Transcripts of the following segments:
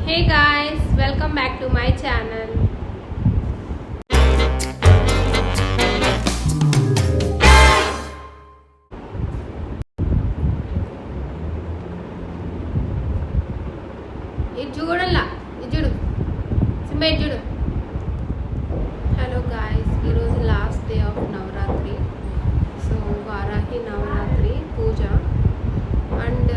Hey guys, welcome back to my channel. ఇది చూడల్లా ఇది చూడు సింబా ఇది చూడు. హలో గాయస్, ఈరోజు last day of Navaratri. So Varahi Navaratri puja. And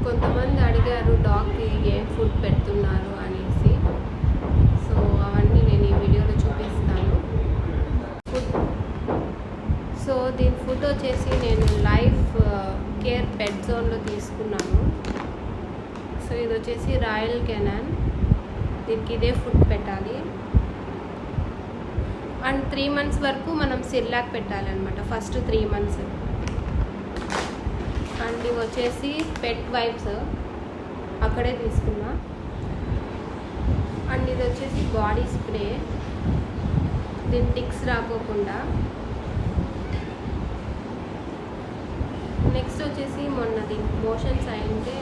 కొంతమంది అడిగారు డాగ్కి ఏం ఫుడ్ పెడుతున్నారు అనేసి. సో అవన్నీ నేను ఈ వీడియోలో చూపిస్తాను. ఫుడ్ సో దీని ఫుడ్ వచ్చేసి నేను లైఫ్ కేర్ పెట్ జోన్లో తీసుకున్నాను. సో ఇది వచ్చేసి రాయల్ కెనాన్. దీనికి ఇదే ఫుడ్ పెట్టాలి. అండ్ 3 months వరకు మనం సిర్లాక్ పెట్టాలన్నమాట, ఫస్ట్ 3 months. అండ్ ఇవి వచ్చేసి పెట్ వైప్స్ అక్కడే తీసుకున్నా. అండ్ ఇది వచ్చేసి బాడీ స్ప్రే, దీని టిక్స్ రాకోకుండా. నెక్స్ట్ వచ్చేసి మొన్న దీనికి మోషన్స్ అయింటే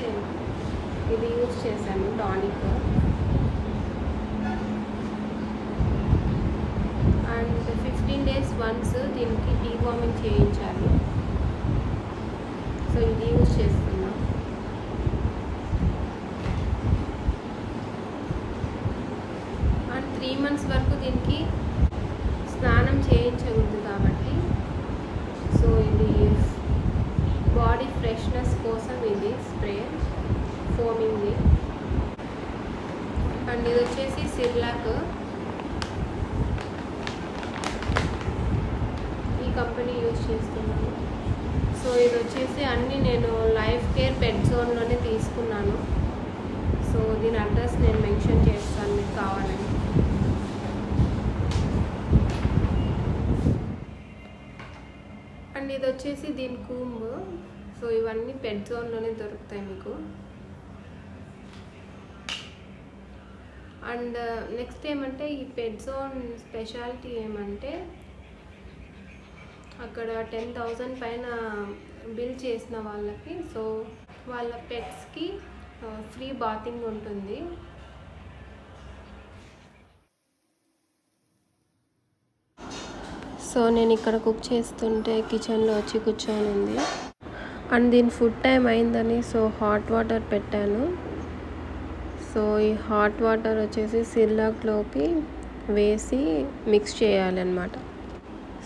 ఇది యూజ్ చేశాను, టానిక్. అండ్ 15 days వన్స్ దీనికి డీవార్మింగ్ చేయించాలి. సో ఇది యూజ్ చేస్తున్నా. అండ్ 3 months వరకు దీనికి స్నానం చేయించకూడదు కాబట్టి, సో ఇది బాడీ ఫ్రెష్నెస్ కోసం ఇది స్ప్రే ఫోమింగ్ది. అండ్ ఇది వచ్చేసి సిర్లాక్, ఈ కంపెనీ యూజ్ చేస్తున్నాను. సో ఇది వచ్చేసి అన్నీ నేను లైఫ్ కేర్ పెట్ జోన్లోనే తీసుకున్నాను. సో దీని అడ్రస్ నేను మెన్షన్ చేస్తాను మీకు కావాలని. అండ్ ఇది వచ్చేసి దీని కూంబ్. సో ఇవన్నీ పెట్ జోన్లోనే దొరుకుతాయి మీకు. అండ్ నెక్స్ట్ ఏమంటే ఈ పెట్ జోన్ స్పెషాలిటీ ఏమంటే అక్కడ 10,000 పైన బిల్ చేసిన వాళ్ళకి, సో వాళ్ళ పెట్స్కి ఫ్రీ బాతింగ్ ఉంటుంది. సో నేను ఇక్కడ కుక్ చేస్తుంటే కిచెన్లో వచ్చి కూర్చొని ఉంది. అండ్ దీని ఫుడ్ టైం అయిందని సో హాట్ వాటర్ పెట్టాను. సో ఈ హాట్ వాటర్ వచ్చేసి సిర్లాక్లోకి వేసి మిక్స్ చేయాలన్నమాట.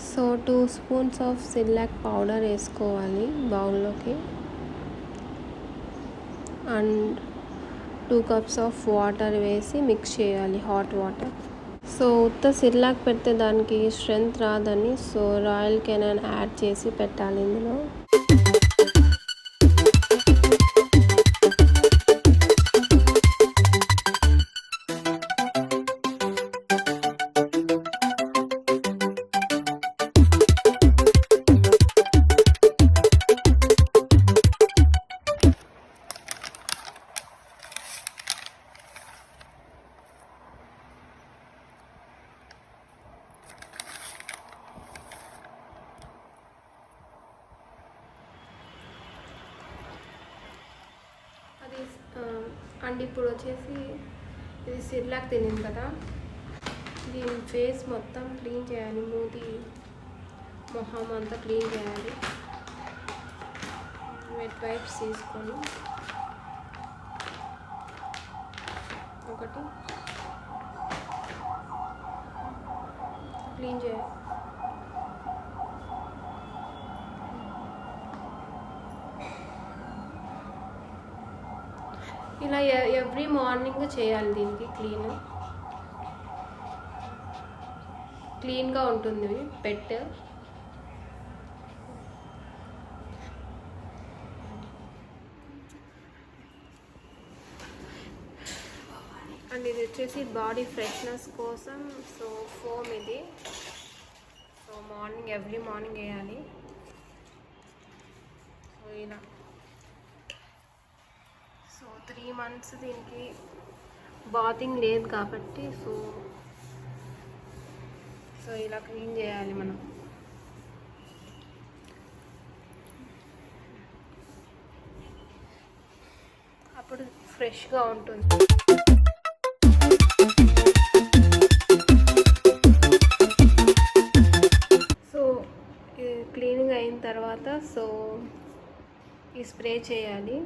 So 2 spoons of Cerelac powder వేసుకోవాలి బౌల్లోకి. అండ్ 2 cups ఆఫ్ వాటర్ వేసి మిక్స్ చేయాలి, హాట్ వాటర్. సో ఉత్త సిర్లాక్ పెడితే దానికి స్ట్రెంగ్త్ రాదని సో రాయల్ కెనాన్ యాడ్ చేసి పెట్టాలి ఇందులో. అండ్ ఇప్పుడు వచ్చేసి ఇది సిర్లాక్ తినింది కదా, దీని ఫేస్ మొత్తం క్లీన్ చేయాలి, మూతి మొహం అంతా క్లీన్ చేయాలి. వెట్ వైప్స్ తీసుకొని ఒకటి క్లీన్ చేయాలి. ఇలా ఎవ్రీ మార్నింగ్ చేయాలి. దీనికి క్లీన్గా ఉంటుంది పెట్. అండ్ ఇది వచ్చేసి బాడీ ఫ్రెష్నెస్ కోసం సో ఫోమ్ ఇది. సో ఎవ్రీ మార్నింగ్ వేయాలి. సో ఇలా 3 months దీనికి బాతింగ్ లేదు కాబట్టి సో ఇలా క్లీన్ చేయాలి మనం. అప్పుడు ఫ్రెష్గా ఉంటుంది. సో క్లీనింగ్ అయిన తర్వాత సో ఈ స్ప్రే చేయాలి.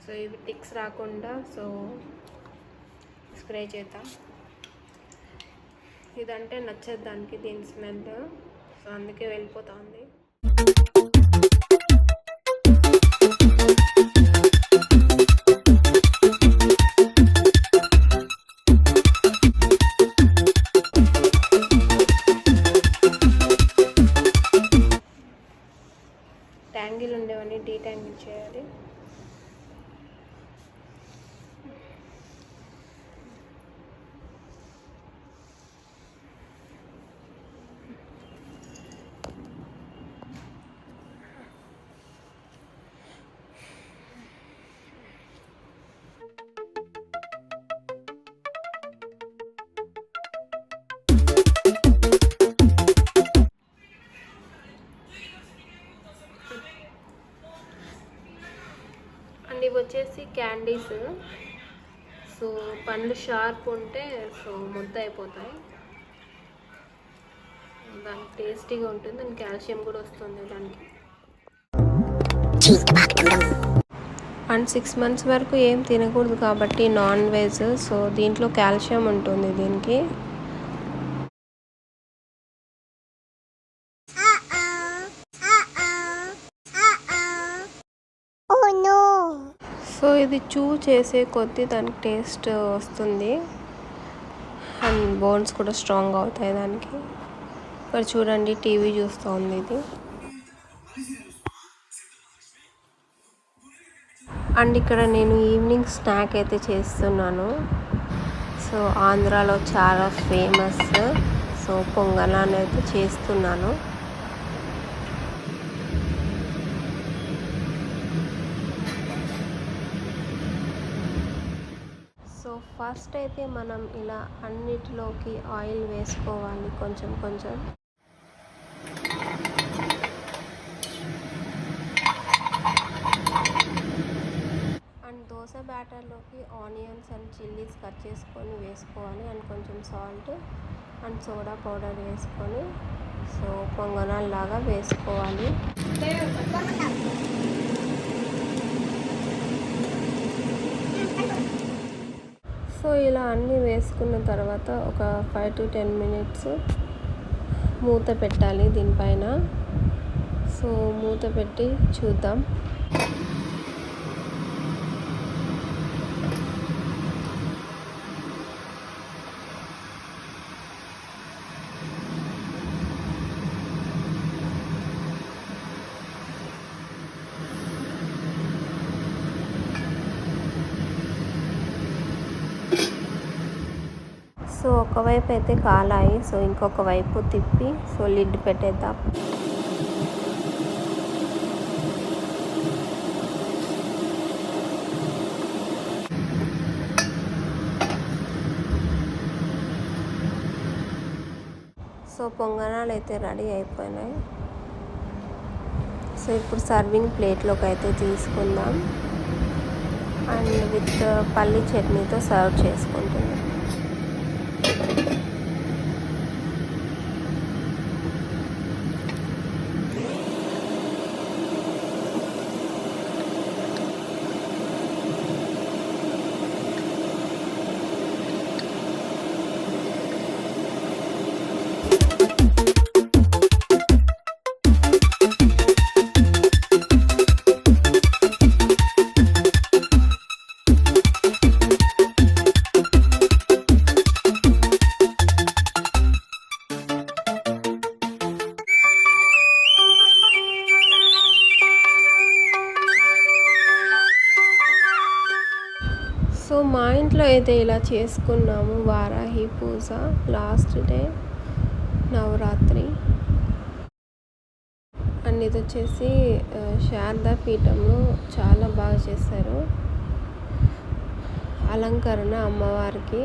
సో ఇవి టిక్స్ రాకుండా సో స్ప్రే చేద్దాం. ఇదంటే నచ్చదు దానికి, దీని స్మెల్. సో అందుకే వెళ్ళిపోతుంది. ట్యాంగిల్ ఉండేవన్నీ డీట్యాంగిల్ చేయాలి. అండ్ ఇవి వచ్చేసి క్యాండీస్. సో పండ్లు షార్ప్ ఉంటే సో ముద్ద అయిపోతాయి. దానికి టేస్టీగా ఉంటుంది అండ్ కాల్షియం కూడా వస్తుంది దానికి. అండ్ 6 months వరకు ఏం తినకూడదు కాబట్టి నాన్ వెజ్. సో దీంట్లో కాల్షియం ఉంటుంది దీనికి. సో ఇది చూ చేసే కొద్దీ దానికి టేస్ట్ వస్తుంది అండ్ బోన్స్ కూడా స్ట్రాంగ్ అవుతాయి దానికి. ఇక్కడ చూడండి టీవీ చూస్తుంది ఇది. అండ్ ఇక్కడ నేను ఈవినింగ్ స్నాక్ అయితే చేస్తున్నాను. సో ఆంధ్రాలో చాలా ఫేమస్. సో పొంగనాన్ని అయితే చేస్తున్నాను. సో ఫస్ట్ అయితే మనం ఇలా అన్నిటిలోకి ఆయిల్ వేసుకోవాలి కొంచెం కొంచెం. అండ్ దోశ బ్యాటర్లోకి ఆనియన్స్ అండ్ చిల్లీస్ కట్ చేసుకొని వేసుకోవాలి. అండ్ కొంచెం సాల్ట్ అండ్ సోడా పౌడర్ వేసుకొని సో పొంగనాల్లాగా వేసుకోవాలి. సో ఇలా అన్నీ వేసుకున్న తర్వాత ఒక 5 to 10 minutes మూత పెట్టాలి దీనిపైన. సో మూత పెట్టి చూద్దాం. సో ఒకవైపు అయితే కాలాయి. సో ఇంకొక వైపు తిప్పి సో లిడ్ పెట్టేద్దాం. సో పొంగనాలు అయితే రెడీ అయిపోయినాయి. సో ఇప్పుడు సర్వింగ్ ప్లేట్లోకి అయితే తీసుకుందాం. అండ్ విత్ పల్లి చట్నీతో సర్వ్ చేసుకుంటున్నాం. సో మా ఇంట్లో అయితే ఇలా చేసుకున్నాము వారాహి పూజ లాస్ట్ డే నవరాత్రి. అండ్ ఇది వచ్చేసి శారదా పీఠంలో చాలా బాగా చేశారు అలంకరణ అమ్మవారికి.